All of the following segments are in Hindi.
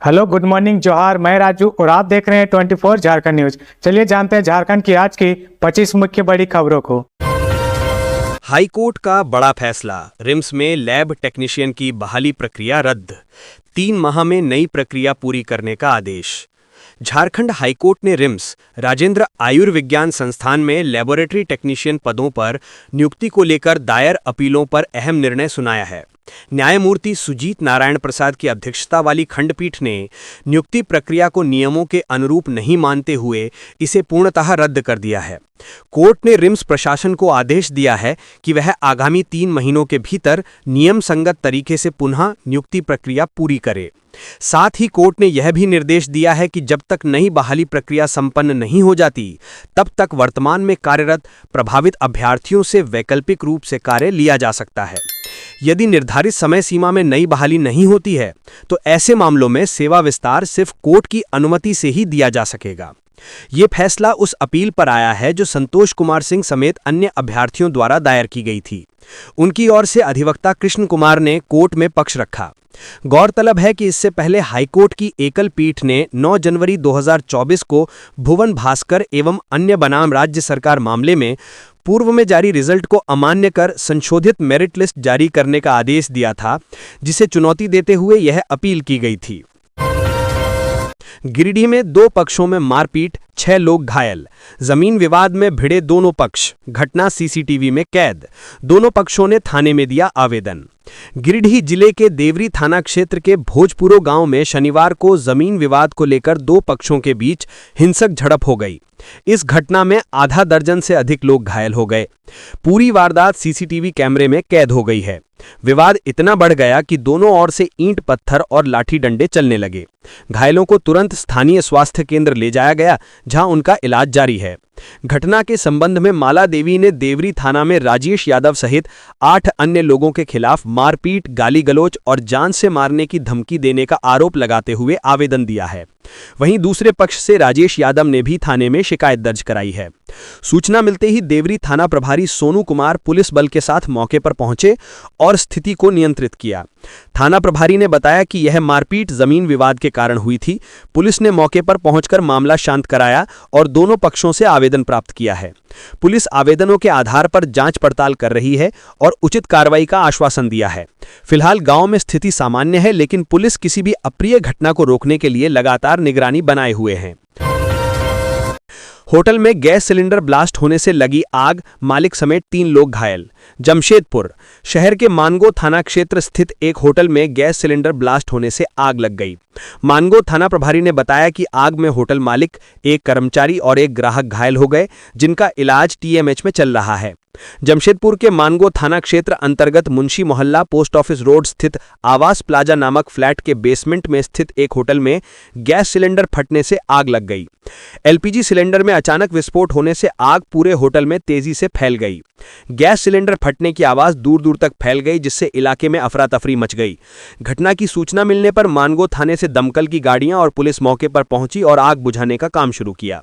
हेलो, गुड मॉर्निंग, जोहार। मैं राजू और आप देख रहे हैं 24 झारखंड न्यूज। चलिए जानते हैं झारखंड की आज की 25 मुख्य बड़ी खबरों को। हाईकोर्ट का बड़ा फैसला, रिम्स में लैब टेक्नीशियन की बहाली प्रक्रिया रद्द। 3 माह में नई प्रक्रिया पूरी करने का आदेश। झारखंड हाईकोर्ट ने रिम्स राजेंद्र आयुर्विज्ञान संस्थान में लेबोरेटरी टेक्नीशियन पदों पर नियुक्ति को लेकर दायर अपीलों पर अहम निर्णय सुनाया है। न्यायमूर्ति सुजीत नारायण प्रसाद की अध्यक्षता वाली खंडपीठ ने नियुक्ति प्रक्रिया को नियमों के अनुरूप नहीं मानते हुए इसे पूर्णतः रद्द कर दिया है। कोर्ट ने रिम्स प्रशासन को आदेश दिया है कि वह आगामी 3 महीनों के भीतर नियम संगत तरीके से पुनः नियुक्ति प्रक्रिया पूरी करे। साथ ही कोर्ट ने यह भी निर्देश दिया है कि जब तक नई बहाली प्रक्रिया संपन्न नहीं हो जाती, तब तक वर्तमान में कार्यरत प्रभावित अभ्यर्थियों से वैकल्पिक रूप से कार्य लिया जा सकता है। यदि निर्धारित समय सीमा में नई बहाली नहीं होती है, तो ऐसे मामलों में सेवा विस्तार सिर्फ कोर्ट की अनुमति से ही दिया जा सकेगा। ये फैसला उस अपील पर आया है जो संतोष कुमार सिंह समेत अन्य अभ्यर्थियों द्वारा दायर की गई थी। उनकी ओर से अधिवक्ता कृष्ण कुमार ने कोर्ट में पक्ष रखा। गौरतलब है कि इससे पहले हाईकोर्ट की एकल पीठ ने 9 जनवरी 2024 को भुवन भास्कर एवं अन्य बनाम राज्य सरकार मामले में पूर्व में जारी रिजल्ट को अमान्य कर संशोधित मेरिट लिस्ट जारी करने का आदेश दिया था, जिसे चुनौती देते हुए यह अपील की गई थी। गिरिडीह में 2 पक्षों में मारपीट, 6 लोग घायल। जमीन विवाद में भिड़े दोनों पक्ष, घटना सीसीटीवी में कैद। दोनों पक्षों ने थाने में दिया आवेदन। गिरिडीह जिले के देवरी थाना क्षेत्र के भोजपुरो गांव में शनिवार को जमीन विवाद को लेकर 2 पक्षों के बीच हिंसक झड़प हो गई। इस घटना में आधा दर्जन से अधिक लोग घायल हो गए। पूरी वारदात सीसीटीवी कैमरे में कैद हो गई है। विवाद इतना बढ़ गया कि दोनों ओर से ईंट पत्थर और लाठी डंडे चलने लगे। घायलों को तुरंत स्थानीय स्वास्थ्य केंद्र ले जाया गया, जहां उनका इलाज जारी है। घटना के संबंध में माला देवी ने देवरी थाना में राजेश यादव सहित 8 अन्य लोगों के खिलाफ मारपीट, गाली गलौज और जान से मारने की धमकी देने का आरोप लगाते हुए आवेदन दिया है। वहीं दूसरे पक्ष से राजेश यादव ने भी थाने में शिकायत दर्ज कराई है। सूचना मिलते ही देवरी थाना प्रभारी सोनू कुमार पुलिस बल के साथ मौके पर पहुंचे और स्थिति को नियंत्रित किया। थाना प्रभारी ने बताया कि यह मारपीट जमीन विवाद के कारण हुई थी। पुलिस ने मौके पर पहुंचकर मामला शांत कराया और दोनों पक्षों से आवेदन प्राप्त किया है। पुलिस आवेदनों के आधार पर जांच पड़ताल कर रही है और उचित कार्रवाई का आश्वासन दिया है। फिलहाल गांव में स्थिति सामान्य है, लेकिन पुलिस किसी भी अप्रिय घटना को रोकने के लिए लगातार निगरानी बनाए हुए है। होटल में गैस सिलेंडर ब्लास्ट होने से लगी आग, मालिक समेत 3 लोग घायल। जमशेदपुर शहर के मानगो थाना क्षेत्र स्थित एक होटल में गैस सिलेंडर ब्लास्ट होने से आग लग गई। मानगो थाना प्रभारी ने बताया कि आग में होटल मालिक, एक कर्मचारी और एक ग्राहक घायल हो गए, जिनका इलाज टीएमएच में चल रहा है। जमशेदपुर के मानगो थाना क्षेत्र अंतर्गत मुंशी मोहल्ला पोस्ट ऑफिस रोड स्थित आवास प्लाजा नामक फ्लैट के बेसमेंट में स्थित एक होटल में गैस सिलेंडर फटने से आग लग गई। एलपीजी सिलेंडर में अचानक विस्फोट होने से आग पूरे होटल में तेजी से फैल गई। गैस सिलेंडर फटने की आवाज दूर दूर तक फैल गई, जिससे इलाके में अफरा तफरी मच गई। घटना की सूचना मिलने पर मानगो थाने से दमकल की गाड़ियां और पुलिस मौके पर पहुंची और आग बुझाने का काम शुरू किया।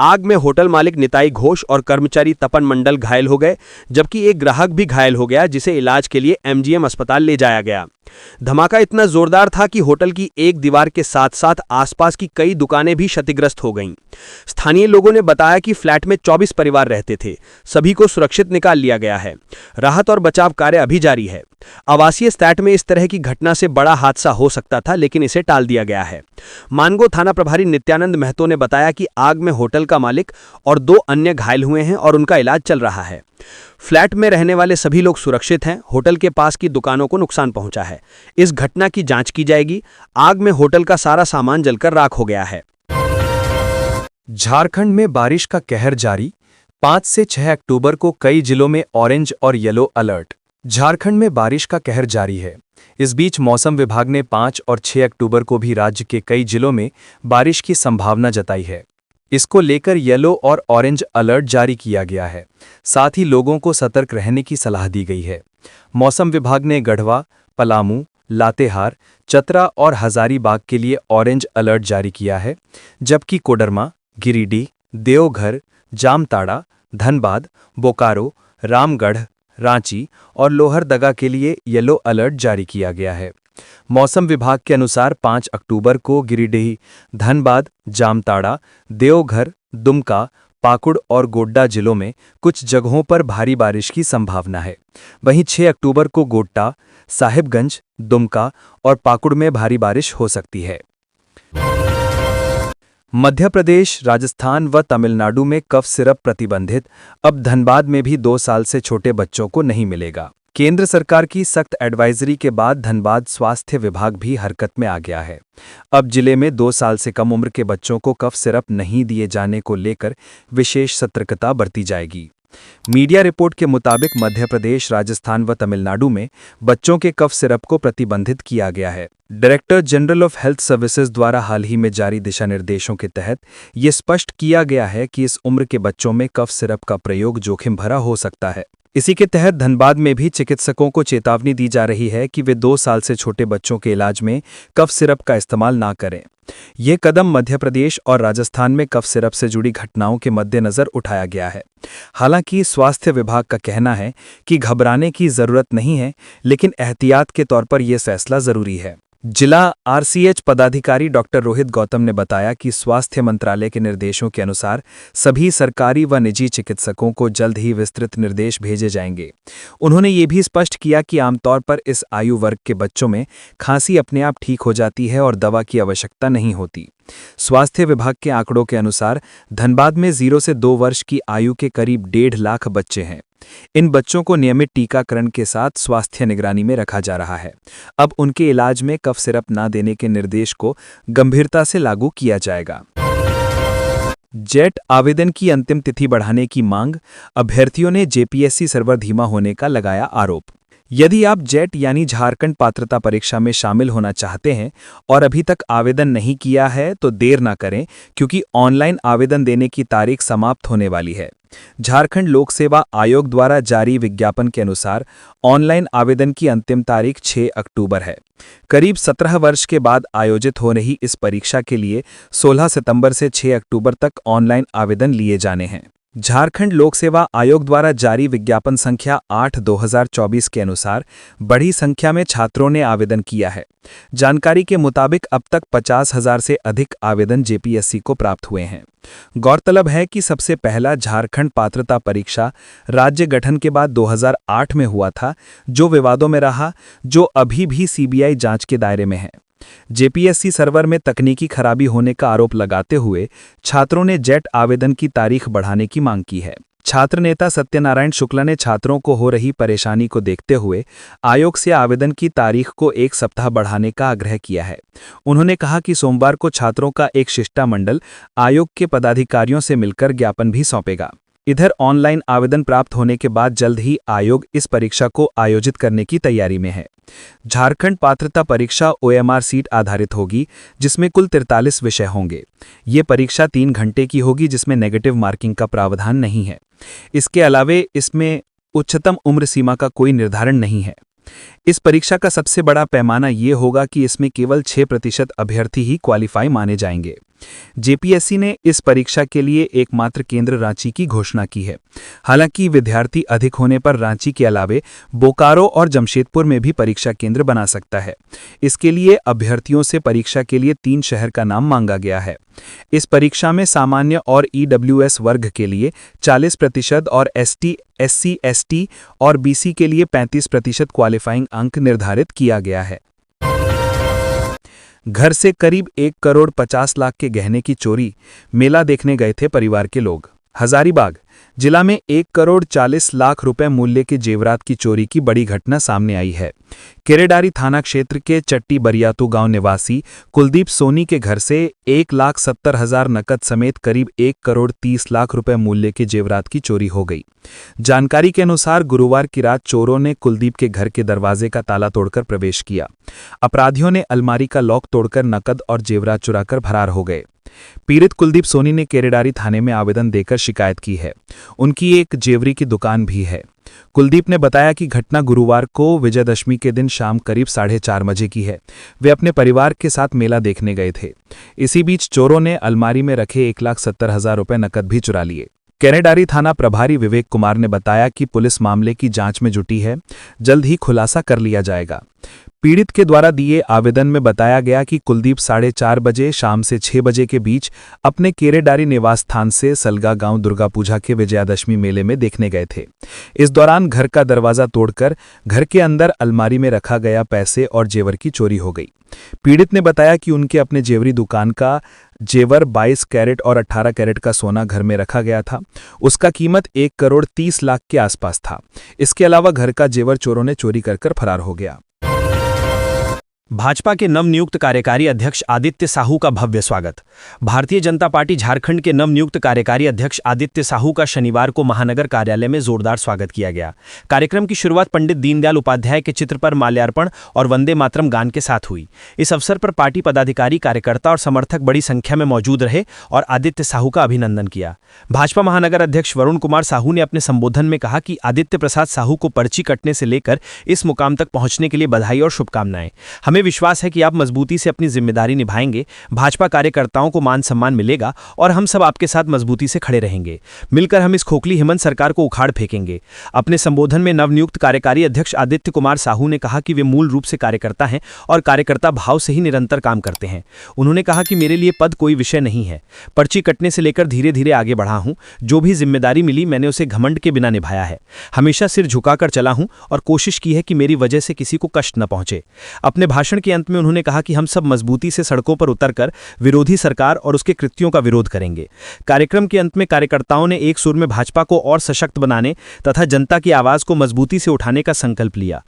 आग में होटल मालिक निताई घोष और कर्मचारी तपन मंडल घायल हो गए, जबकि एक ग्राहक भी घायल हो गया, जिसे इलाज के लिए एमजीएम अस्पताल ले जाया गया। धमाका इतना जोरदार था कि होटल की एक दीवार के साथ साथ आसपास की कई दुकानें भी क्षतिग्रस्त हो गईं। स्थानीय लोगों ने बताया कि फ्लैट में 24 परिवार रहते थे। सभी को सुरक्षित निकाल लिया गया है। राहत और बचाव कार्य अभी जारी है। आवासीय फ्लैट में इस तरह की घटना से बड़ा हादसा हो सकता था, लेकिन इसे टाल दिया गया है। मानगो थाना प्रभारी नित्यानंद महतो ने बताया कि आग में होटल का मालिक और 2 अन्य घायल हुए हैं और उनका इलाज चल रहा है। फ्लैट में रहने वाले सभी लोग सुरक्षित हैं। होटल के पास की दुकानों को नुकसान पहुंचा है। इस घटना की जांच की जाएगी। आग में होटल का सारा सामान जलकर राख हो गया है। झारखंड में बारिश का कहर जारी, 5 से 6 अक्टूबर को कई जिलों में ऑरेंज और येलो अलर्ट। झारखंड में बारिश का कहर जारी है। इस बीच मौसम विभाग ने 5 और 6 अक्टूबर को भी राज्य के कई जिलों में बारिश की संभावना जताई है। इसको लेकर येलो और ऑरेंज अलर्ट जारी किया गया है। साथ ही लोगों को सतर्क रहने की सलाह दी गई है। मौसम विभाग ने गढ़वा, पलामू, लातेहार, चतरा और हजारीबाग के लिए ऑरेंज अलर्ट जारी किया है, जबकि कोडरमा, गिरिडीह, देवघर, जामताड़ा, धनबाद, बोकारो, रामगढ़, रांची और लोहरदगा के लिए येलो अलर्ट जारी किया गया है। मौसम विभाग के अनुसार 5 अक्टूबर को गिरिडीह, धनबाद, जामताड़ा, देवघर, दुमका, पाकुड़ और गोड्डा जिलों में कुछ जगहों पर भारी बारिश की संभावना है। वहीं 6 अक्टूबर को गोड्डा, साहिबगंज, दुमका और पाकुड़ में भारी बारिश हो सकती है। मध्य प्रदेश, राजस्थान व तमिलनाडु में कफ सिरप प्रतिबंधित। अब धनबाद में भी 2 साल से छोटे बच्चों को नहीं मिलेगा। केंद्र सरकार की सख्त एडवाइजरी के बाद धनबाद स्वास्थ्य विभाग भी हरकत में आ गया है। अब जिले में 2 साल से कम उम्र के बच्चों को कफ सिरप नहीं दिए जाने को लेकर विशेष सतर्कता बरती जाएगी। मीडिया रिपोर्ट के मुताबिक मध्य प्रदेश, राजस्थान व तमिलनाडु में बच्चों के कफ सिरप को प्रतिबंधित किया गया है। Director general of health services द्वारा हाल ही में जारी दिशा निर्देशों के तहत ये स्पष्ट किया गया है कि इस उम्र के बच्चों में कफ सिरप का प्रयोग जोखिम भरा हो सकता है। इसी के तहत धनबाद में भी चिकित्सकों को चेतावनी दी जा रही है कि वे 2 साल से छोटे बच्चों के इलाज में कफ सिरप का इस्तेमाल ना करें। ये कदम मध्य प्रदेश और राजस्थान में कफ सिरप से जुड़ी घटनाओं के मद्देनजर उठाया गया है। हालांकि स्वास्थ्य विभाग का कहना है कि घबराने की जरूरत नहीं है, लेकिन एहतियात के तौर पर यह फैसला जरूरी है। जिला आरसीएच पदाधिकारी डॉक्टर रोहित गौतम ने बताया कि स्वास्थ्य मंत्रालय के निर्देशों के अनुसार सभी सरकारी व निजी चिकित्सकों को जल्द ही विस्तृत निर्देश भेजे जाएंगे। उन्होंने ये भी स्पष्ट किया कि आमतौर पर इस आयु वर्ग के बच्चों में खांसी अपने आप ठीक हो जाती है और दवा की आवश्यकता नहीं होती। स्वास्थ्य विभाग के आंकड़ों के अनुसार धनबाद में 0 से 2 वर्ष की आयु के करीब 1.5 लाख बच्चे हैं। इन बच्चों को नियमित टीकाकरण के साथ स्वास्थ्य निगरानी में रखा जा रहा है। अब उनके इलाज में कफ सिरप न देने के निर्देश को गंभीरता से लागू किया जाएगा। जेट आवेदन की अंतिम तिथि बढ़ाने की मांग, अभ्यर्थियों ने जेपीएससी सर्वर धीमा होने का लगाया आरोप। यदि आप जेट यानी झारखंड पात्रता परीक्षा में शामिल होना चाहते हैं और अभी तक आवेदन नहीं किया है तो देर ना करें, क्योंकि ऑनलाइन आवेदन देने की तारीख समाप्त होने वाली है। झारखंड लोक सेवा आयोग द्वारा जारी विज्ञापन के अनुसार ऑनलाइन आवेदन की अंतिम तारीख 6 अक्टूबर है। करीब 17 वर्ष के बाद आयोजित हो रही इस परीक्षा के लिए 16 सितंबर से 6 अक्टूबर तक ऑनलाइन आवेदन लिए जाने हैं। झारखंड लोक सेवा आयोग द्वारा जारी विज्ञापन संख्या 8/2024 के अनुसार बड़ी संख्या में छात्रों ने आवेदन किया है। जानकारी के मुताबिक अब तक 50,000 से अधिक आवेदन जेपीएससी को प्राप्त हुए हैं। गौरतलब है कि सबसे पहला झारखंड पात्रता परीक्षा राज्य गठन के बाद 2008 में हुआ था, जो विवादों में रहा, जो अभी भी सीबीआई जांच के दायरे में है। जेपीएससी सर्वर में तकनीकी खराबी होने का आरोप लगाते हुए छात्रों ने जेट आवेदन की तारीख बढ़ाने की मांग की है। छात्र नेता सत्यनारायण शुक्ला ने छात्रों को हो रही परेशानी को देखते हुए आयोग से आवेदन की तारीख को 1 सप्ताह बढ़ाने का आग्रह किया है। उन्होंने कहा कि सोमवार को छात्रों का एक शिष्टमंडल आयोग के पदाधिकारियों से मिलकर ज्ञापन भी सौंपेगा। इधर ऑनलाइन आवेदन प्राप्त होने के बाद जल्द ही आयोग इस परीक्षा को आयोजित करने की तैयारी में है। झारखंड पात्रता परीक्षा ओएमआर सीट आधारित होगी, जिसमें कुल 43 विषय होंगे। ये परीक्षा 3 घंटे की होगी, जिसमें नेगेटिव मार्किंग का प्रावधान नहीं है। इसके अलावे इसमें उच्चतम उम्र सीमा का कोई निर्धारण नहीं है। इस परीक्षा का सबसे बड़ा पैमाना ये होगा कि इसमें केवल 6% अभ्यर्थी ही क्वालिफाई माने जाएंगे। जेपीएससी ने इस परीक्षा के लिए एकमात्र केंद्र रांची की घोषणा की है। हालांकि विद्यार्थी अधिक होने पर रांची के अलावे बोकारो और जमशेदपुर में भी परीक्षा केंद्र बना सकता है। इसके लिए अभ्यर्थियों से परीक्षा के लिए 3 शहर का नाम मांगा गया है। इस परीक्षा में सामान्य और ईडब्ल्यूएस वर्ग के लिए 40% और एसटी, एससी, एसटी और बीसी के लिए 35% क्वालिफाइंग अंक निर्धारित किया गया है। घर से करीब 1,50,00,000 के गहने की चोरी, मेला देखने गए थे परिवार के लोग। हजारीबाग जिला में 1,40,00,000 रुपए मूल्य के जेवरात की चोरी की बड़ी घटना सामने आई है। केरेडारी थाना क्षेत्र के चट्टी बरियातू गांव निवासी कुलदीप सोनी के घर से 1,70,000 नकद समेत करीब 1,30,00,000 रुपए मूल्य के जेवरात की चोरी हो गई। जानकारी के अनुसार गुरुवार की रात चोरों ने कुलदीप के घर के दरवाजे का ताला तोड़कर प्रवेश किया। अपराधियों ने अलमारी का लॉक तोड़कर नकद और जेवरात चुराकर फरार हो गए। पीड़ित कुलदीप सोनी ने केरेडारी थाने में आवेदन देकर शिकायत की है। उनकी एक जेवरी की दुकान भी है। कुलदीप ने बताया कि घटना गुरुवार को विजयदशमी के दिन शाम करीब 4:30 बजे की है। वे अपने परिवार के साथ मेला देखने गए थे। इसी बीच चोरों ने अलमारी में रखे 1,70,000 रुपए नकद भी चुरा लिए। केरेडारी थाना प्रभारी विवेक कुमार ने बताया कि पुलिस मामले की जांच में जुटी है, जल्द ही खुलासा कर लिया जाएगा। पीड़ित के द्वारा दिए आवेदन में बताया गया कि कुलदीप 4:30 बजे शाम से 6 बजे के बीच अपने केरेडारी निवास स्थान से सलगा गांव दुर्गा पूजा के विजयादशमी मेले में देखने गए थे। इस दौरान घर का दरवाजा तोड़कर घर के अंदर अलमारी में रखा गया पैसे और जेवर की चोरी हो गई। पीड़ित ने बताया कि उनके अपने जेवरी दुकान का जेवर 22 कैरेट और 18 कैरेट का सोना घर में रखा गया था। उसका कीमत 1 करोड़ 30 लाख के आसपास था। इसके अलावा घर का जेवर चोरों ने चोरी कर फरार हो गया। भाजपा के नवनियुक्त कार्यकारी अध्यक्ष आदित्य साहू का भव्य स्वागत। भारतीय जनता पार्टी झारखंड के नवनियुक्त कार्यकारी अध्यक्ष आदित्य साहू का शनिवार को महानगर कार्यालय में जोरदार स्वागत किया गया। कार्यक्रम की शुरुआत पंडित दीनदयाल उपाध्याय के चित्र पर माल्यार्पण और वंदे मातरम गान के साथ हुई। इस अवसर पर पार्टी पदाधिकारी, कार्यकर्ता और समर्थक बड़ी संख्या में मौजूद रहे और आदित्य साहू का अभिनंदन किया। भाजपा महानगर अध्यक्ष वरुण कुमार साहू ने अपने संबोधन में कहा कि आदित्य प्रसाद साहू को पर्ची कटने से लेकर इस मुकाम तक पहुंचने के लिए बधाई और शुभकामनाएं। हमें विश्वास है कि आप मजबूती से अपनी जिम्मेदारी निभाएंगे, भाजपा कार्यकर्ताओं को मान सम्मान मिलेगा और हम सब आपके साथ मजबूती से खड़े रहेंगे। मिलकर हम इस खोखली हेमंत सरकार को उखाड़ फेंकेंगे। अपने संबोधन में नवनियुक्त कार्यकारी अध्यक्ष आदित्य कुमार साहू ने कहा कि वे मूल रूप से कार्यकर्ता हैं और कार्यकर्ता भाव से ही निरंतर काम करते हैं। उन्होंने कहा कि मेरे लिए पद कोई विषय नहीं है। पर्ची कटने से लेकर धीरे धीरे आगे बढ़ा हूं। जो भी जिम्मेदारी मिली मैंने उसे घमंड के बिना निभाया है। हमेशा सिर झुकाकर चला हूं और कोशिश की है कि मेरी वजह से किसी को कष्ट न पहुंचे। अपने भाषण के अंत में उन्होंने कहा कि हम सब मजबूती से सड़कों पर उतरकर विरोधी सरकार और उसके कृत्यों का विरोध करेंगे। कार्यक्रम के अंत में कार्यकर्ताओं ने एक सुर में भाजपा को और सशक्त बनाने तथा जनता की आवाज को मजबूती से उठाने का संकल्प लिया।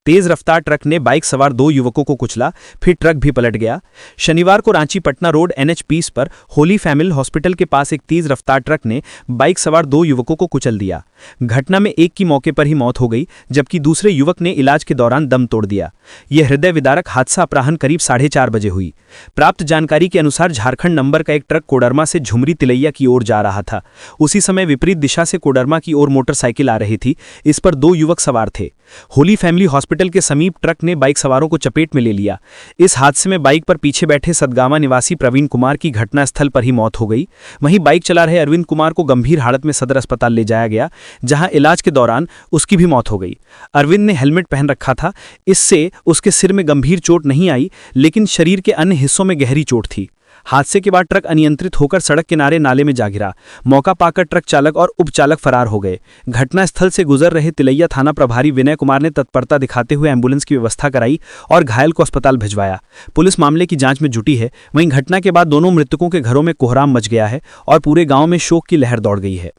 तेज रफ्तार ट्रक ने बाइक सवार 2 युवकों को कुचला, फिर ट्रक भी पलट गया। शनिवार को रांची पटना रोड NH 20 पर होली फैमिली हॉस्पिटल के पास एक तेज रफ्तार ट्रक ने बाइक सवार 2 युवकों को कुचल दिया। घटना में एक की मौके पर ही मौत हो गई, जबकि दूसरे युवक ने इलाज के दौरान दम तोड़ दिया। यह हृदय विदारक हादसा अपराह्न करीब 4:30 बजे हुई। प्राप्त जानकारी के अनुसार झारखंड नंबर का एक ट्रक कोडरमा से झुमरी तिलैया की ओर जा रहा था। उसी समय विपरीत दिशा से कोडरमा की ओर मोटरसाइकिल आ रही थी। इस पर 2 युवक सवार थे। होली फैमिली हॉस्पिटल के समीप ट्रक ने बाइक सवारों को चपेट में ले लिया। इस हादसे में बाइक पर पीछे बैठे सदगामा निवासी प्रवीण कुमार की घटनास्थल पर ही मौत हो गई। वहीं बाइक चला रहे अरविंद कुमार को गंभीर हालत में सदर अस्पताल ले जाया गया, जहां इलाज के दौरान उसकी भी मौत हो गई। अरविंद ने हेलमेट पहन रखा था, इससे उसके सिर में गंभीर चोट नहीं आई, लेकिन शरीर के अन्य हिस्सों में गहरी चोट थी। हादसे के बाद ट्रक अनियंत्रित होकर सड़क किनारे नाले में जा गिरा। मौका पाकर ट्रक चालक और उपचालक फरार हो गए। घटनास्थल से गुजर रहे तिलैया थाना प्रभारी विनय कुमार ने तत्परता दिखाते हुए एम्बुलेंस की व्यवस्था कराई और घायल को अस्पताल भिजवाया। पुलिस मामले की जांच में जुटी है। वहीं घटना के बाद दोनों मृतकों के घरों में कोहराम मच गया है और पूरे गांव में शोक की लहर दौड़ गई है।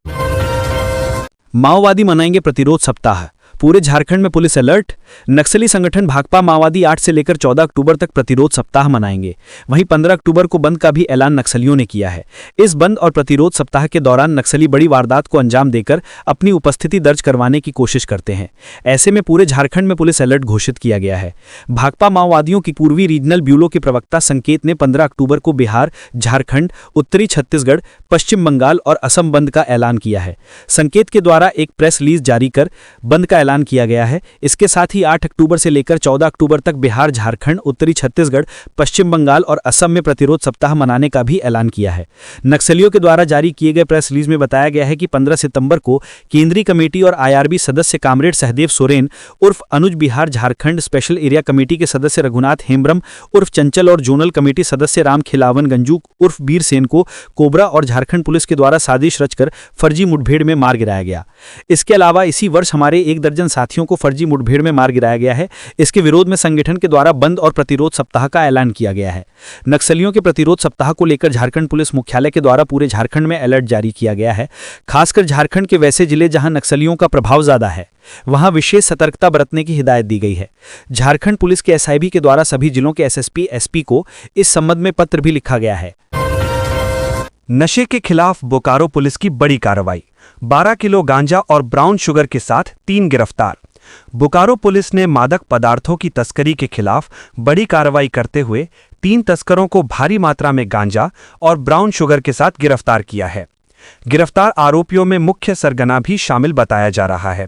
माओवादी मनाएंगे प्रतिरोध सप्ताह, पूरे झारखंड में पुलिस अलर्ट। नक्सली संगठन भाकपा माओवादी 8 से लेकर 14 अक्टूबर तक प्रतिरोध सप्ताह मनाएंगे। वहीं 15 अक्टूबर को बंद का भी ऐलान नक्सलियों ने किया है। इस बंद और प्रतिरोध सप्ताह के दौरान नक्सली बड़ी वारदात को अंजाम देकर अपनी उपस्थिति दर्ज करवाने की कोशिश करते हैं। ऐसे में पूरे झारखंड में पुलिस अलर्ट घोषित किया गया है। भाकपा माओवादियों की पूर्वी रीजनल ब्यूरो के प्रवक्ता संकेत ने 15 अक्टूबर को बिहार, झारखंड, उत्तरी छत्तीसगढ़, पश्चिम बंगाल और असम बंद का ऐलान किया है। संकेत के द्वारा एक प्रेस रिलीज जारी कर बंद का ऐलान किया गया है। इसके साथ ही 8 अक्टूबर से लेकर 14 अक्टूबर तक बिहार, झारखंड, उत्तरी छत्तीसगढ़, पश्चिम बंगाल और असम में प्रतिरोध सप्ताह मनाने का भी ऐलान किया है। नक्सलियों के द्वारा जारी किए गए प्रेस रिलीज में बताया गया है कि 15 सितंबर को केंद्रीय कमेटी और IRB सदस्य कामरेड सहदेव सोरेन उर्फ Anuj Bihar Jharkhand special area committee के सदस्य रघुनाथ हेम्ब्रम उर्फ चंचल और जोनल कमेटी सदस्य राम खिलावन गंजू उर्फ बीर सेन को कोबरा और झारखंड पुलिस के द्वारा साजिश रचकर फर्जी मुठभेड़ में मार गिराया गया। इसके अलावा इसी वर्ष हमारे 1 दर्जन साथियों को फर्जी मुठभेड़ में मार गिराया गया है। इसके विरोध में संगठन के द्वारा बंद और प्रतिरोध सप्ताह का ऐलान किया गया है। नक्सलियों के प्रतिरोध सप्ताह को लेकर झारखंड पुलिस मुख्यालय के द्वारा पूरे झारखंड में अलर्ट जारी किया गया है। खासकर झारखंड के वैसे जिले जहां नक्सलियों का प्रभाव ज्यादा है, वहां विशेष सतर्कता बरतने की हिदायत दी गई है। झारखंड पुलिस के SIB के द्वारा सभी जिलों के SSP, SP को इस संबंध में पत्र भी लिखा गया है। नशे के खिलाफ बोकारो पुलिस की बड़ी कार्रवाई, 12 किलो गांजा और ब्राउन शुगर के साथ 3 गिरफ्तार। बोकारो पुलिस ने मादक पदार्थों की तस्करी के खिलाफ बड़ी कार्रवाई करते हुए 3 तस्करों को भारी मात्रा में गांजा और ब्राउन शुगर के साथ गिरफ्तार किया है। गिरफ्तार आरोपियों में मुख्य सरगना भी शामिल बताया जा रहा है।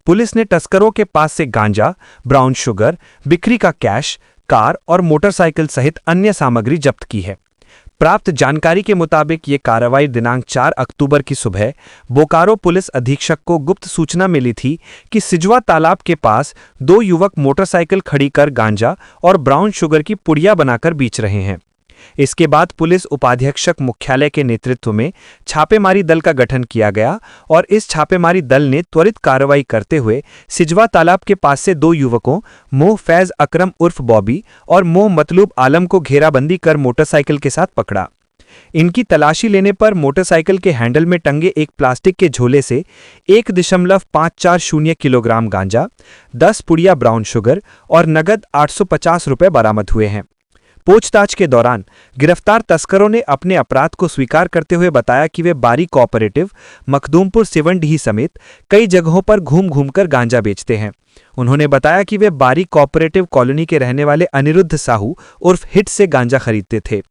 पुलिस ने तस्करों के पास से गांजा, ब्राउन शुगर, बिक्री का कैश, कार और मोटरसाइकिल सहित अन्य सामग्री जब्त की है। प्राप्त जानकारी के मुताबिक ये कार्रवाई दिनांक 4 अक्टूबर की सुबह बोकारो पुलिस अधीक्षक को गुप्त सूचना मिली थी कि सिजवा तालाब के पास दो युवक मोटरसाइकिल खड़ी कर गांजा और ब्राउन शुगर की पुड़िया बनाकर बेच रहे हैं। इसके बाद पुलिस उपाधीक्षक मुख्यालय के नेतृत्व में छापेमारी दल का गठन किया गया और इस छापेमारी दल ने त्वरित कार्रवाई करते हुए सिजवा तालाब के पास से दो युवकों मोह फैज अकरम उर्फ बॉबी और मोह मतलूब आलम को घेराबंदी कर मोटरसाइकिल के साथ पकड़ा। इनकी तलाशी लेने पर मोटरसाइकिल के हैंडल में टंगे एक प्लास्टिक के झोले से 1.540 किलोग्राम गांजा, 10 पुड़िया ब्राउन शुगर और नगद 850 रुपये बरामद हुए हैं। पूछताछ के दौरान गिरफ्तार तस्करों ने अपने अपराध को स्वीकार करते हुए बताया कि वे बारी कोऑपरेटिव, मखदूमपुर सिवनडीही समेत कई जगहों पर घूम घूमकर गांजा बेचते हैं। उन्होंने बताया कि वे बारी कोऑपरेटिव कॉलोनी के रहने वाले अनिरुद्ध साहू उर्फ हिट से गांजा खरीदते थे।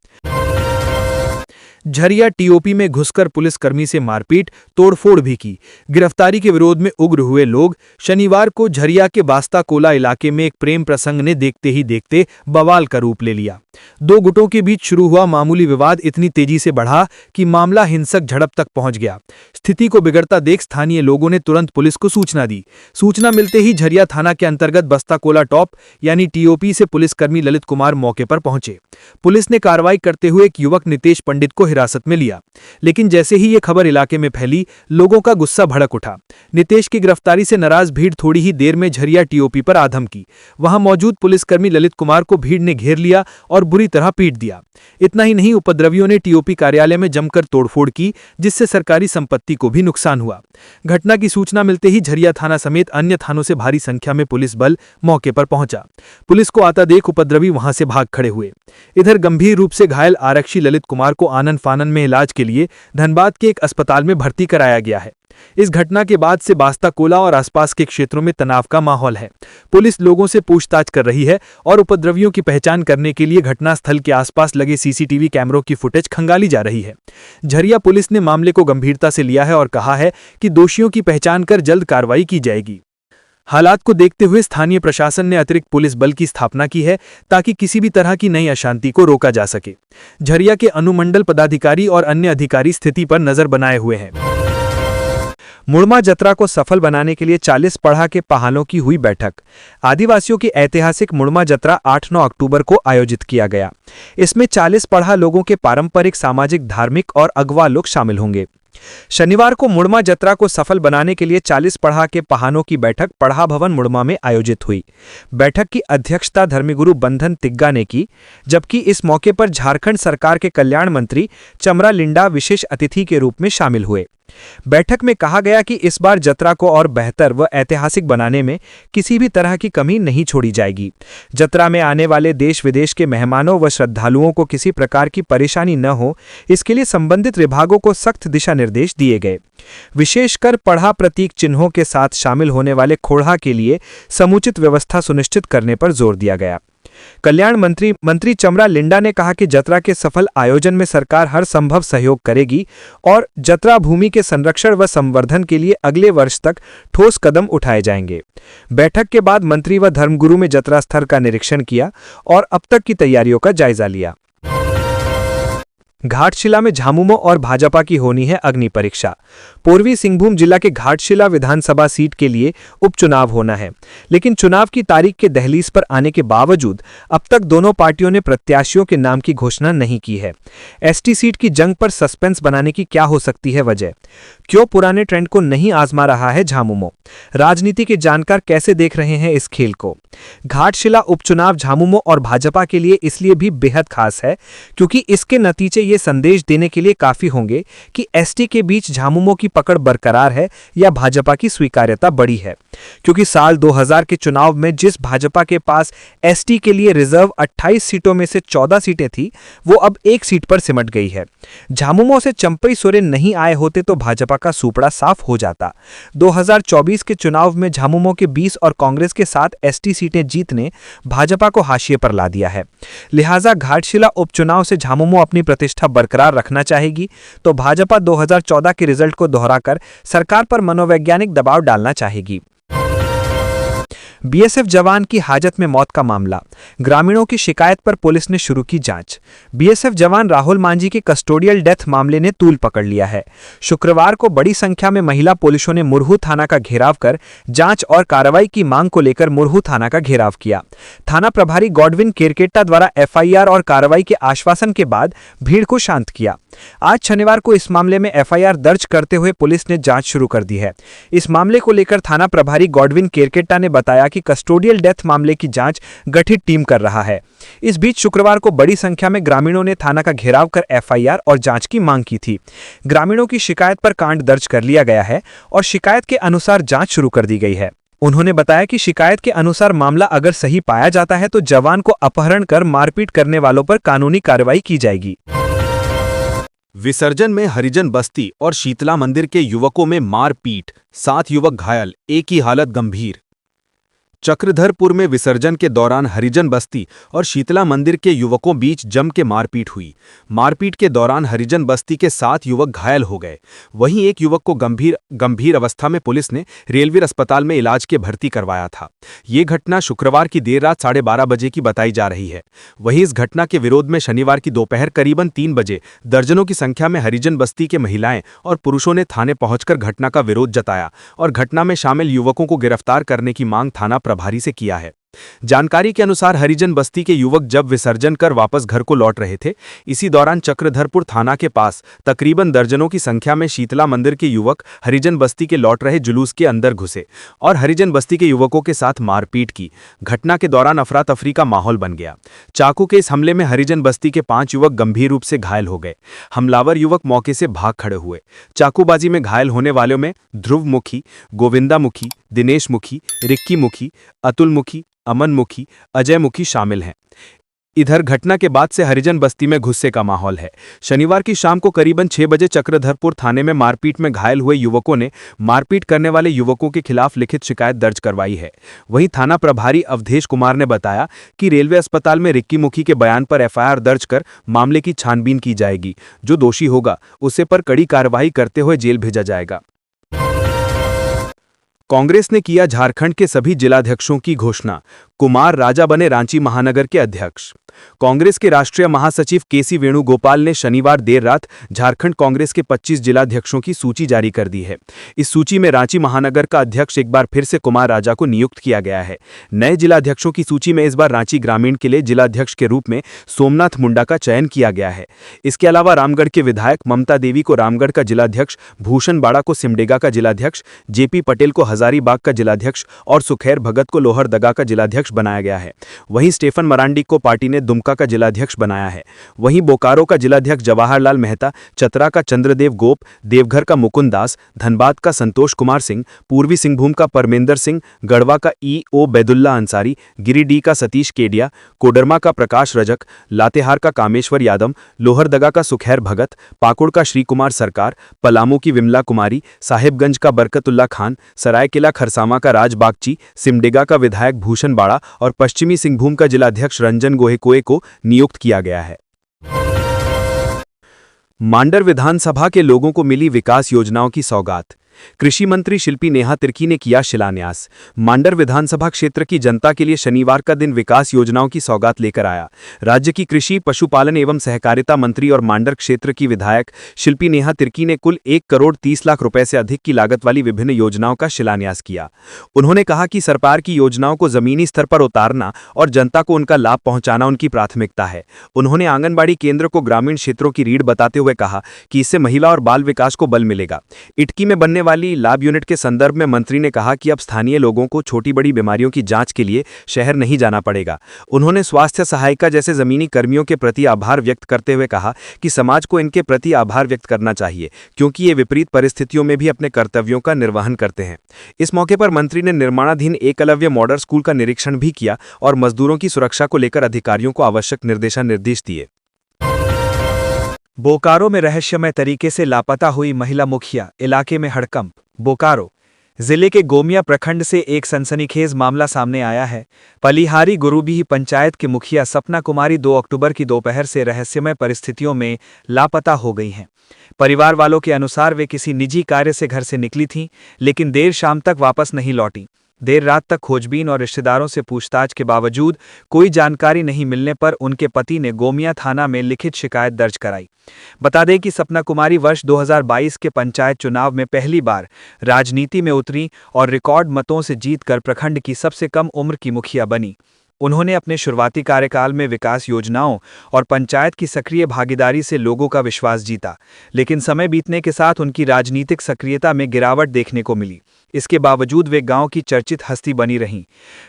झरिया टीओपी में घुसकर पुलिसकर्मी से मारपीट, तोड़फोड़ भी की। गिरफ्तारी के विरोध में उग्र हुए लोग शनिवार को झरिया के बास्ता कोला इलाके में एक प्रेम प्रसंग ने देखते ही देखते बवाल का रूप ले लिया। दो गुटों के बीच शुरू हुआ मामूली विवाद इतनी तेजी से बढ़ा कि मामला हिंसक झड़प तक पहुंच गया। स्थिति को बिगड़ता देख स्थानीय लोगों ने तुरंत पुलिस को सूचना दी। सूचना मिलते ही झरिया थाना के अंतर्गत बस्ता कोला टॉप यानी टीओपी से पुलिसकर्मी ललित कुमार मौके पर पहुंचे। पुलिस ने कार्रवाई करते हुए एक युवक नितेश पंडित को हिरासत में लिया, लेकिन जैसे ही ये खबर इलाके में फैली, लोगों का गुस्सा भड़क उठा। नितेश की गिरफ्तारी से नाराज भीड़ थोड़ी ही देर में झरिया टीओपी पर आधम की। वहां मौजूद पुलिसकर्मी ललित कुमार को भीड़ ने घेर लिया और बुरी तरह पीट दिया। इतना ही नहीं, उपद्रवियों ने टीओपी कार्यालय में जमकर तोड़फोड़ की, जिससे सरकारी संपत्ति को भी नुकसान हुआ। घटना की सूचना मिलते ही झरिया थाना समेत अन्य थानों से भारी संख्या में पुलिस बल मौके पर पहुंचा। पुलिस को आता देख उपद्रवी वहां से भाग खड़े हुए। इधर गंभीर रूप से घायल आरक्षी ललित कुमार को आनन फानन में इलाज के लिए धनबाद के एक अस्पताल में भर्ती कराया गया है। इस घटना के बाद से बास्ता कोला और आसपास के क्षेत्रों में तनाव का माहौल है। पुलिस लोगों से पूछताछ कर रही है और उपद्रवियों की पहचान करने के लिए घटनास्थल के आसपास लगे सीसीटीवी कैमरों की फुटेज खंगाली जा रही है। झरिया पुलिस ने मामले को गंभीरता से लिया है और कहा है कि दोषियों की पहचान कर जल्द कार्रवाई की जाएगी। हालात को देखते हुए स्थानीय प्रशासन ने अतिरिक्त पुलिस बल की स्थापना की है ताकि किसी भी तरह की नई अशांति को रोका जा सके। झरिया के अनुमंडल पदाधिकारी और अन्य अधिकारी स्थिति पर नजर बनाए हुए हैं। मुड़मा जत्रा को सफल बनाने के लिए 40 पढ़ा के पहालों की हुई बैठक। आदिवासियों की ऐतिहासिक मुड़मा जत्रा 8-9 अक्टूबर को आयोजित किया गया। इसमें 40 पढ़ा लोगों के पारंपरिक, सामाजिक, धार्मिक और अगवा लोग शामिल होंगे। शनिवार को मुड़मा जत्रा को सफल बनाने के लिए 40 पढ़ा के पहानों की बैठक पढ़ा भवन मुड़मा में आयोजित हुई। बैठक की अध्यक्षता धर्मगुरु बंधन तिग्गा ने की, जबकि इस मौके पर झारखंड सरकार के कल्याण मंत्री चमरा लिंडा विशेष अतिथि के रूप में शामिल हुए। बैठक में कहा गया कि इस बार जत्रा को और बेहतर व ऐतिहासिक बनाने में किसी भी तरह की कमी नहीं छोड़ी जाएगी। जत्रा में आने वाले देश विदेश के मेहमानों व श्रद्धालुओं को किसी प्रकार की परेशानी न हो, इसके लिए संबंधित विभागों को सख्त दिशा निर्देश दिए गए। विशेषकर पढ़ा प्रतीक चिन्हों के साथ शामिल होने वाले खोड़ा के लिए समुचित व्यवस्था सुनिश्चित करने पर जोर दिया गया। कल्याण मंत्री चमरा लिंडा ने कहा कि जत्रा के सफल आयोजन में सरकार हर संभव सहयोग करेगी और जत्रा भूमि के संरक्षण व संवर्धन के लिए अगले वर्ष तक ठोस कदम उठाए जाएंगे। बैठक के बाद मंत्री व धर्मगुरु में जत्रा स्थल का निरीक्षण किया और अब तक की तैयारियों का जायजा लिया। घाटशिला में झामुमो और भाजपा की होनी है अग्नि परीक्षा। पूर्वी सिंहभूम जिला के घाटशिला विधानसभा सीट के लिए उपचुनाव होना है, लेकिन चुनाव की तारीख के दहलीज पर आने के बावजूद अब तक दोनों पार्टियों ने प्रत्याशियों के नाम की घोषणा नहीं की है। एसटी सीट की जंग पर सस्पेंस बनाने की क्या हो सकती है वजह? क्यों पुराने ट्रेंड को नहीं आजमा रहा है झामुमो? राजनीति के जानकार कैसे देख रहे हैं इस खेल को? घाटशिला उपचुनाव झामुमो और भाजपा के लिए इसलिए भी बेहद खास है क्योंकि इसके नतीजे ये संदेश देने के लिए काफी होंगे कि एसटी के बीच झामुमो की पकड़ बरकरार है या भाजपा की स्वीकार्यता बढ़ी है। क्योंकि साल 2000 के चुनाव में जिस भाजपा के पास एसटी के लिए रिजर्व 28 सीटों में से 14 सीटें थी, वो अब एक सीट पर सिमट गई है। झामुमो से चंपई सोरेन नहीं आए होते तो भाजपा का सूपड़ा साफ हो जाता। 2024 के चुनाव में झामुमो के 20 और कांग्रेस के 7 एसटी सीटें जीतने भाजपा को हाशिए पर ला दिया है। लिहाजा घाटशिला उपचुनाव से झामुमो अपनी प्रतिष्ठा बरकरार रखना चाहेगी तो भाजपा 2014 के रिजल्ट को दोहराकर सरकार पर मनोवैज्ञानिक दबाव डालना चाहेगी। बीएसएफ जवान की हाजत में मौत का मामला, ग्रामीणों की शिकायत पर पुलिस ने शुरू की जांच। बीएसएफ जवान राहुल मांझी के कस्टोडियल डेथ मामले ने तूल पकड़ लिया है। शुक्रवार को बड़ी संख्या में महिला पुलिसों ने मुरहू थाना का घेराव कर जांच और कार्रवाई की मांग को लेकर मुरहू थाना का घेराव किया। थाना प्रभारी गॉडविन केरकेट्टा द्वारा एफआईआर और कार्रवाई के आश्वासन के बाद भीड़ को शांत किया। आज शनिवार को इस मामले में एफआईआर दर्ज करते हुए पुलिस ने जांच शुरू कर दी है। इस मामले को लेकर थाना प्रभारी गॉडविन केरकेट्टा ने बताया कि कस्टोडियल डेथ मामले की जांच गठित टीम कर रहा है। इस बीच शुक्रवार को बड़ी संख्या में ग्रामीणों ने थाना का घेराव कर एफआईआर और जांच की मांग की थी। ग्रामीणों की शिकायत पर कांड दर्ज कर लिया गया है और शिकायत के अनुसार जांच शुरू कर दी गई है। उन्होंने बताया कि शिकायत के अनुसार मामला अगर सही पाया जाता है तो जवान को अपहरण कर मारपीट करने वालों पर कानूनी कार्रवाई की जाएगी। विसर्जन में हरिजन बस्ती और शीतला मंदिर के युवकों में मारपीट, 7 युवक घायल, एक की हालत गंभीर। चक्रधरपुर में विसर्जन के दौरान हरिजन बस्ती और शीतला मंदिर के युवकों बीच जम के मारपीट हुई। मारपीट के दौरान हरिजन बस्ती के 7 युवक घायल हो गए। वहीं एक युवक को गंभीर अवस्था में पुलिस ने रेलवे अस्पताल में इलाज के भर्ती करवाया था। ये घटना शुक्रवार की देर रात 12:30 बजे की बताई जा रही है। वहीं इस घटना के विरोध में शनिवार की दोपहर करीबन 3 बजे दर्जनों की संख्या में हरिजन बस्ती के महिलाएं और पुरुषों ने थाने पहुंचकर घटना का विरोध जताया और घटना में शामिल युवकों को गिरफ्तार करने की मांग थाना प्रभारी से किया है। जानकारी के अनुसार हरिजन बस्ती के युवक जब विसर्जन कर वापस घर को लौट रहे थे, इसी दौरान चक्रधरपुर थाना के पास तकरीबन दर्जनों की संख्या में शीतला मंदिर के युवक हरिजन बस्ती के लौट रहे जुलूस के अंदर घुसे और हरिजन बस्ती के युवकों के साथ मारपीट की। घटना के दौरान अफरा तफरी का माहौल बन गया। चाकू के इस हमले में हरिजन बस्ती के 5 युवक गंभीर रूप से घायल हो गए। हमलावर युवक मौके से भाग खड़े हुए। चाकूबाजी में घायल होने वालों में ध्रुव मुखी, गोविंदा मुखी, दिनेश मुखी, रिक्की मुखी, अतुल मुखी, अमन मुखी, अजय मुखी शामिल हैं। इधर घटना के बाद से हरिजन बस्ती में गुस्से का माहौल है। शनिवार की शाम को करीबन 6 बजे चक्रधरपुर थाने में मारपीट में घायल हुए युवकों ने मारपीट करने वाले युवकों के खिलाफ लिखित शिकायत दर्ज करवाई है। वहीं थाना प्रभारी अवधेश कुमार ने बताया कि रेलवे अस्पताल में रिक्की मुखी के बयान पर एफआईआर दर्ज कर मामले की छानबीन की जाएगी। जो दोषी होगा उसे पर कड़ी कार्रवाई करते हुए जेल भेजा जाएगा। कांग्रेस ने किया झारखंड के सभी जिलाध्यक्षों की घोषणा, कुमार राजा बने रांची महानगर के अध्यक्ष। कांग्रेस के राष्ट्रीय महासचिव केसी वेणुगोपाल ने शनिवार देर रात झारखंड कांग्रेस के 25 जिलाध्यक्षों की सूची जारी कर दी है। इस सूची में रांची महानगर का अध्यक्ष एक बार फिर से कुमार राजा को नियुक्त किया गया है। नए जिलाध्यक्षों की सूची में इस बार रांची ग्रामीण के लिए जिलाध्यक्ष के रूप में सोमनाथ मुंडा का चयन किया गया है। इसके अलावा रामगढ़ के विधायक ममता देवी को रामगढ़ का जिलाध्यक्ष, भूषण बाड़ा को सिमडेगा का जिलाध्यक्ष, जेपी पटेल को हजारीबाग का जिलाध्यक्ष और सुखैर भगत को लोहरदगा का जिलाध्यक्ष बनाया गया है। वहीं स्टेफन मरांडी को पार्टी ने दुमका का जिलाध्यक्ष बनाया है। वहीं बोकारो का जिलाध्यक्ष जवाहरलाल मेहता, चतरा का चंद्रदेव गोप, देवघर का मुकुंद दास, धनबाद का संतोष कुमार सिंह, पूर्वी सिंहभूम का परमेंदर सिंह, गढ़वा का ई.ओ. बैदुल्ला अंसारी, गिरिडीह का सतीश केडिया, कोडरमा का प्रकाश रजक, लातेहार का कामेश्वर यादव, लोहरदगा का सुखैर भगत, पाकुड़ का श्री कुमार सरकार, पलामू की विमला कुमारी, साहिबगंज का बरकतुल्ला खान, सरायकेला खरसामा का राज बागची, सिमडेगा का विधायक भूषण बाड़ा और पश्चिमी सिंहभूम का जिलाध्यक्ष रंजन गोहेकोए को नियुक्त किया गया है। मांडर विधानसभा के लोगों को मिली विकास योजनाओं की सौगात, कृषि मंत्री शिल्पी नेहा तिर्की ने किया शिलान्यास। मांडर विधानसभा क्षेत्र की जनता के लिए शनिवार का दिन विकास योजनाओं की सौगात लेकर आया। राज्य की कृषि, पशुपालन एवं सहकारिता मंत्री और मांडर क्षेत्र की विधायक शिल्पी नेहा तिर्की ने कुल 1 करोड़ 30 लाख रुपए से अधिक की लागत वाली विभिन्न योजनाओं का शिलान्यास किया। उन्होंने कहा कि सरकार की योजनाओं को जमीनी स्तर पर उतारना और जनता को उनका लाभ पहुंचाना उनकी प्राथमिकता है। उन्होंने आंगनबाड़ी केंद्र को ग्रामीण क्षेत्रों की रीढ़ बताते हुए कहा कि इससे महिला और बाल विकास को बल मिलेगा। इटकी में बनने वाली लाभ यूनिट के संदर्भ में मंत्री ने कहा कि अब स्थानीय लोगों को छोटी बड़ी बीमारियों की जांच के लिए शहर नहीं जाना पड़ेगा। उन्होंने स्वास्थ्य सहायिका जैसे जमीनी कर्मियों के प्रति आभार व्यक्त करते हुए कहा कि समाज को इनके प्रति आभार व्यक्त करना चाहिए, क्योंकि ये विपरीत परिस्थितियों में भी अपने कर्तव्यों का निर्वहन करते हैं। इस मौके पर मंत्री ने निर्माणाधीन एकलव्य मॉडल स्कूल का निरीक्षण भी किया और मजदूरों की सुरक्षा को लेकर अधिकारियों को आवश्यक निर्देश दिए। बोकारो में रहस्यमय तरीके से लापता हुई महिला मुखिया, इलाके में हड़कंप। बोकारो जिले के गोमिया प्रखंड से एक सनसनीखेज मामला सामने आया है। पलिहारी गुरुबीही पंचायत की मुखिया सपना कुमारी 2 अक्टूबर की दोपहर से रहस्यमय परिस्थितियों में लापता हो गई हैं। परिवार वालों के अनुसार वे किसी निजी कार्य से घर से निकली थीं, लेकिन देर शाम तक वापस नहीं लौटी। देर रात तक खोजबीन और रिश्तेदारों से पूछताछ के बावजूद कोई जानकारी नहीं मिलने पर उनके पति ने गोमिया थाना में लिखित शिकायत दर्ज कराई। बता दें कि सपना कुमारी वर्ष 2022 के पंचायत चुनाव में पहली बार राजनीति में उतरी और रिकॉर्ड मतों से जीतकर प्रखंड की सबसे कम उम्र की मुखिया बनी। उन्होंने अपने शुरुआती कार्यकाल में विकास योजनाओं और पंचायत की सक्रिय भागीदारी से लोगों का विश्वास जीता, लेकिन समय बीतने के साथ उनकी राजनीतिक सक्रियता में गिरावट देखने को मिली। इसके बावजूद वे गांव की चर्चित हस्ती बनी रहीं।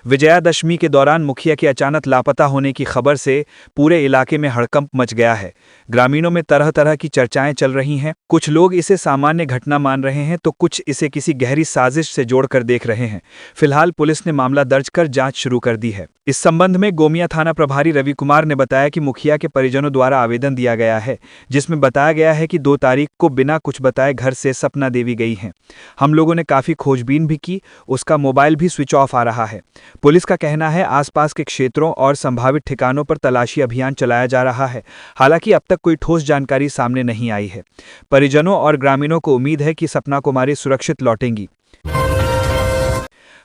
विजयादशमी के दौरान मुखिया के अचानक लापता होने की खबर से पूरे इलाके में हड़कंप मच गया है। ग्रामीणों में तरह तरह की चर्चाएं चल रही हैं। कुछ लोग इसे सामान्य घटना मान रहे हैं तो कुछ इसे किसी गहरी साजिश से जोड़कर देख रहे हैं। फिलहाल पुलिस ने मामला दर्ज कर जांच शुरू कर दी है। इस संबंध में गोमिया थाना प्रभारी रवि कुमार ने बताया कि मुखिया के परिजनों द्वारा आवेदन दिया गया है, जिसमें बताया गया है कि 2 तारीख को बिना कुछ बताए घर से सपना देवी गई हैं। हम लोगों ने काफी खोजबीन भी की, उसका मोबाइल भी स्विच ऑफ आ रहा है। पुलिस का कहना है आसपास के क्षेत्रों और संभावित ठिकानों पर तलाशी अभियान चलाया जा रहा है। हालांकि अब तक कोई ठोस जानकारी सामने नहीं आई है। परिजनों और ग्रामीणों को उम्मीद है कि सपना कुमारी सुरक्षित लौटेंगी।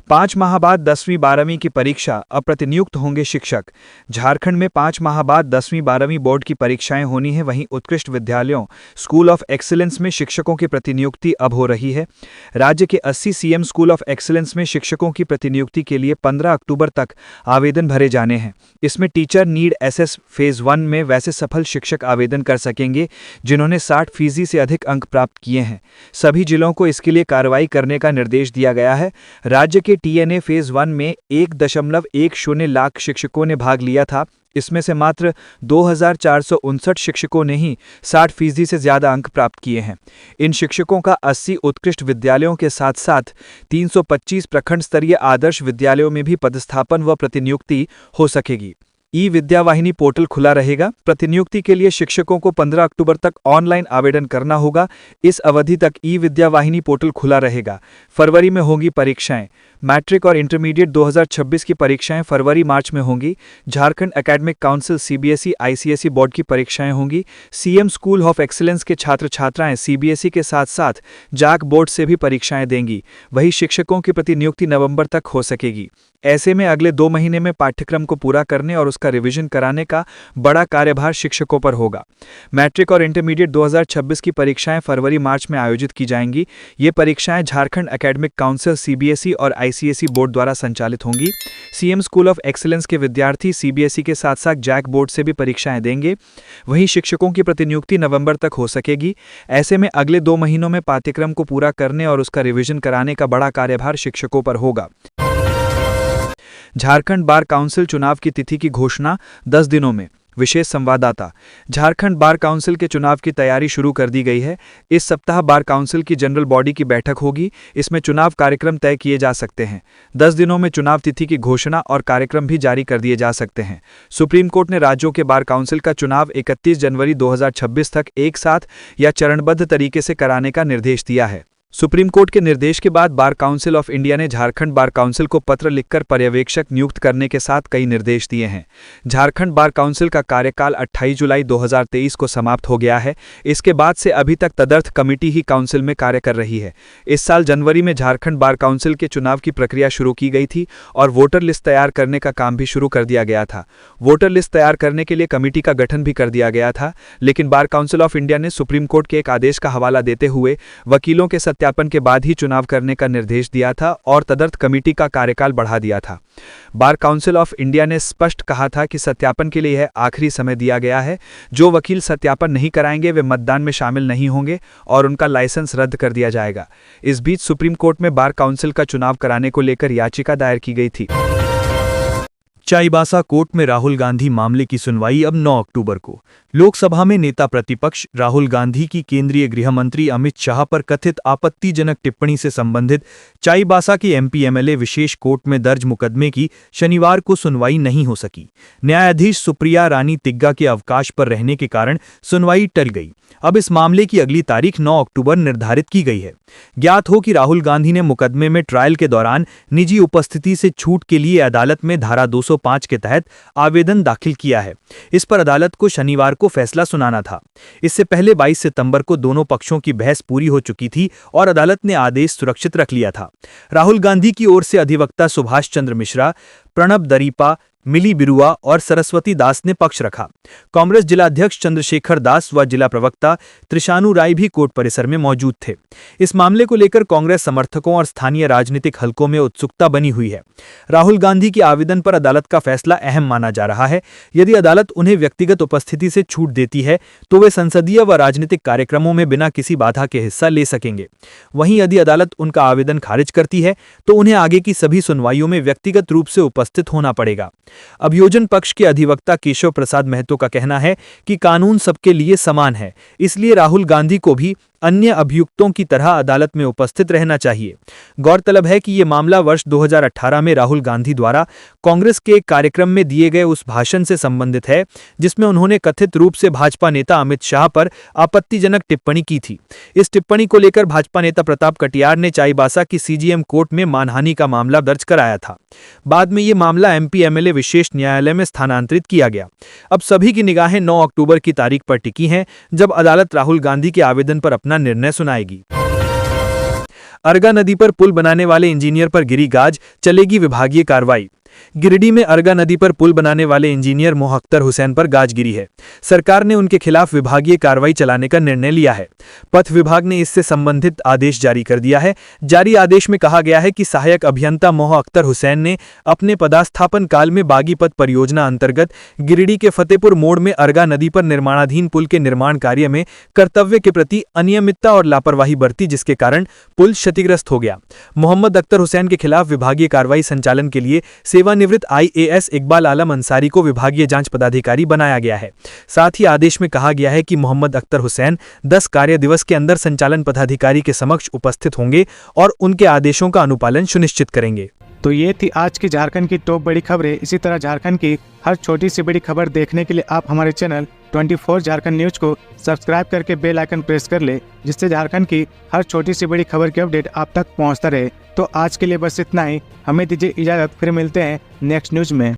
5 माह बाद 10वीं 12वीं की परीक्षा, अप्रतिनियुक्त होंगे शिक्षक। झारखंड में 5 माह बाद 10वीं 12वीं बोर्ड की परीक्षाएं होनी है। वहीं उत्कृष्ट विद्यालयों स्कूल ऑफ एक्सीलेंस में शिक्षकों की प्रतिनियुक्ति अब हो रही है। राज्य के 80 सीएम स्कूल ऑफ एक्सीलेंस में शिक्षकों की प्रतिनियुक्ति के लिए 15 अक्टूबर तक आवेदन भरे जाने हैं। इसमें टीचर नीड एसएस फेज 1 में वैसे सफल शिक्षक आवेदन कर सकेंगे जिन्होंने 60% से अधिक अंक प्राप्त किए हैं। सभी जिलों को इसके लिए कार्रवाई करने का निर्देश दिया गया है। राज्य के टीएनए फेज 1 में 1.10 लाख शिक्षकों ने भाग लिया था। इसमें से मात्र 2459 शिक्षकों ने ही 60% से ज्यादा अंक प्राप्त किए हैं। इन शिक्षकों का 80 उत्कृष्ट विद्यालयों के साथ साथ 325 प्रखंड स्तरीय आदर्श विद्यालयों में भी पदस्थापन व प्रतिनियुक्ति हो सकेगी। ई विद्या वाहिनी पोर्टल खुला रहेगा। प्रतिनियुक्ति के लिए शिक्षकों को 15 अक्टूबर तक ऑनलाइन आवेदन करना होगा। इस अवधि तक ई विद्या वाहिनी पोर्टल खुला रहेगा। फरवरी में होंगी परीक्षाएं। मैट्रिक और इंटरमीडिएट 2026 की परीक्षाएं फरवरी-मार्च में होंगी। Jharkhand academic council CBSE ICSE board की परीक्षाएं होंगी। सीएम स्कूल ऑफ एक्सीलेंस के छात्र छात्राएं सीबीएसई के साथ साथ जैक बोर्ड से भी परीक्षाएं देंगी। वहीं शिक्षकों की प्रतिनियुक्ति नवंबर तक हो सकेगी। ऐसे में अगले 2 महीने में पाठ्यक्रम को पूरा करने और उसका रिवीजन कराने का बड़ा कार्यभार शिक्षकों पर होगा। मैट्रिक और इंटरमीडिएट 2026 की परीक्षाएं फरवरी-मार्च में आयोजित की जाएंगी। ये परीक्षाएं झारखंड एकेडमिक काउंसिल सीबीएसई और आईसीएसई बोर्ड द्वारा संचालित होंगी। सीएम स्कूल ऑफ एक्सीलेंस के विद्यार्थी सीबीएसई के साथ साथ जैक बोर्ड से भी परीक्षाएं देंगे। वहीं शिक्षकों की प्रतिनियुक्ति नवंबर तक हो सकेगी। ऐसे में अगले 2 महीनों में पाठ्यक्रम को पूरा करने और उसका रिवीजन कराने का बड़ा कार्यभार शिक्षकों पर होगा। झारखंड बार काउंसिल चुनाव की तिथि की घोषणा 10 दिनों में। विशेष संवाददाता। झारखंड बार काउंसिल के चुनाव की तैयारी शुरू कर दी गई है। इस सप्ताह बार काउंसिल की जनरल बॉडी की बैठक होगी। इसमें चुनाव कार्यक्रम तय किए जा सकते हैं। 10 दिनों में चुनाव तिथि की घोषणा और कार्यक्रम भी जारी कर दिए जा सकते हैं। सुप्रीम कोर्ट ने राज्यों के बार काउंसिल का चुनाव 31 जनवरी 2026 तक एक साथ या चरणबद्ध तरीके से कराने का निर्देश दिया है। सुप्रीम कोर्ट के निर्देश के बाद बार काउंसिल ऑफ इंडिया ने झारखंड बार काउंसिल को पत्र लिखकर पर्यवेक्षक नियुक्त करने के साथ कई निर्देश दिए हैं। झारखंड बार काउंसिल का कार्यकाल 28 जुलाई 2023 को समाप्त हो गया है। इसके बाद से अभी तक तदर्थ कमेटी ही काउंसिल में कार्य कर रही है। इस साल जनवरी में झारखंड बार काउंसिल के चुनाव की प्रक्रिया शुरू की गई थी और वोटर लिस्ट तैयार करने का काम भी शुरू कर दिया गया था। वोटर लिस्ट तैयार करने के लिए कमेटी का गठन भी कर दिया गया था, लेकिन बार काउंसिल ऑफ इंडिया ने सुप्रीम कोर्ट के एक आदेश का हवाला देते हुए वकीलों के सत्यापन के बाद ही चुनाव करने का निर्देश दिया था और तदर्थ कमेटी का कार्यकाल बढ़ा दिया था। बार काउंसिल ऑफ इंडिया ने स्पष्ट कहा था कि सत्यापन के लिए यह आखिरी समय दिया गया है। जो वकील सत्यापन नहीं कराएंगे वे मतदान में शामिल नहीं होंगे और उनका लाइसेंस रद्द कर दिया जाएगा। इस बीच सुप्रीम कोर्ट में बार काउंसिल का चुनाव कराने को लेकर याचिका दायर की गई थी। चाईबासा कोर्ट में राहुल गांधी मामले की सुनवाई अब 9 अक्टूबर को। लोकसभा में नेता प्रतिपक्ष राहुल गांधी की केंद्रीय गृह मंत्री अमित शाह पर कथित आपत्तिजनक टिप्पणी से संबंधित चाईबासा के एमपी एमएलए विशेष कोर्ट में दर्ज मुकदमे की शनिवार को सुनवाई नहीं हो सकी। न्यायाधीश सुप्रिया रानी तिग्गा के अवकाश पर रहने के कारण सुनवाई टल गई। अब इस मामले की अगली तारीख 9 अक्टूबर निर्धारित की गई है। ज्ञात हो कि राहुल गांधी ने मुकदमे में ट्रायल के दौरान निजी उपस्थिति से छूट के लिए अदालत में धारा 200 305 के तहत आवेदन दाखिल किया है। इस पर अदालत को शनिवार को फैसला सुनाना था। इससे पहले 22 सितंबर को दोनों पक्षों की बहस पूरी हो चुकी थी और अदालत ने आदेश सुरक्षित रख लिया था। राहुल गांधी की ओर से अधिवक्ता सुभाष चंद्र मिश्रा, प्रणब दरीपा, मिली बिरुआ और सरस्वती दास ने पक्ष रखा। कांग्रेस जिला अध्यक्ष चंद्रशेखर दास व जिला प्रवक्ता त्रिशानु राय भी कोर्ट परिसर में मौजूद थे। इस मामले को लेकर कांग्रेस समर्थकों और स्थानीय राजनीतिक हलकों में उत्सुकता बनी हुई है। राहुल गांधी के आवेदन पर अदालत का फैसला अहम माना जा रहा है। यदि अदालत उन्हें व्यक्तिगत उपस्थिति से छूट देती है तो वे संसदीय व राजनीतिक कार्यक्रमों में बिना किसी बाधा के हिस्सा ले सकेंगे। वहीं यदि अदालत उनका आवेदन खारिज करती है तो उन्हें आगे की सभी सुनवाइयों में व्यक्तिगत रूप से उपस्थित होना पड़ेगा। अभियोजन पक्ष के अधिवक्ता केशव प्रसाद महतो का कहना है कि कानून सबके लिए समान है, इसलिए राहुल गांधी को भी अन्य अभियुक्तों की तरह अदालत में उपस्थित रहना चाहिए। गौरतलब है कि ये मामला वर्ष 2018 में राहुल गांधी द्वारा कांग्रेस के एक कार्यक्रम में दिए गए उस भाषण से संबंधित है जिसमें उन्होंने कथित रूप से भाजपा नेता अमित शाह पर आपत्तिजनक टिप्पणी की थी। इस टिप्पणी को लेकर भाजपा नेता प्रताप कटियार ने चाईबासा की सीजीएम कोर्ट में मानहानि का मामला दर्ज कराया था। बाद में ये मामला एमपी-एमएलए विशेष न्यायालय में स्थानांतरित किया गया। अब सभी की निगाहें 9 अक्टूबर की तारीख पर टिकी हैं, जब अदालत राहुल गांधी के आवेदन पर अपना निर्णय सुनाएगी। अरगा नदी पर पुल बनाने वाले इंजीनियर पर गिरी गाज, चलेगी विभागीय कार्रवाई। गिरिडीह में अरगा नदी पर पुल बनाने वाले इंजीनियर मोह अख्तर हुसैन पर गाज गिरी है। सरकार ने उनके खिलाफ विभागीय कार्रवाई चलाने का निर्णय लिया है। पथ विभाग ने इससे संबंधित आदेश जारी कर दिया है। जारी आदेश में कहा गया है कि सहायक अभियंता मोह अख्तर हुसैन ने अपने पदास्थापन काल में बागी पथ परियोजना अंतर्गत गिरिडीह के फतेहपुर मोड़ में अरगा नदी पर निर्माणाधीन पुल के निर्माण कार्य में कर्तव्य के प्रति अनियमितता और लापरवाही बरती, जिसके कारण पुल क्षतिग्रस्त हो गया। मोहम्मद अख्तर हुसैन के खिलाफ विभागीय कार्रवाई संचालन के लिए सेवानिवृत्त आईएएस इकबाल आलम अंसारी को विभागीय जांच पदाधिकारी बनाया गया है। साथ ही आदेश में कहा गया है कि मोहम्मद अख्तर हुसैन 10 कार्य दिवस के अंदर संचालन पदाधिकारी के समक्ष उपस्थित होंगे और उनके आदेशों का अनुपालन सुनिश्चित करेंगे। तो ये थी आज की झारखंड की टॉप बड़ी खबरें। इसी तरह झारखंड की हर छोटी सी बड़ी खबर देखने के लिए आप हमारे चैनल 24 झारखंड न्यूज को सब्सक्राइब करके बेल आइकन प्रेस कर ले, जिससे झारखंड की हर छोटी सी बड़ी खबर की अपडेट आप तक पहुंचता रहे। तो आज के लिए बस इतना ही। हमें दीजिए इजाजत, फिर मिलते हैं नेक्स्ट न्यूज में।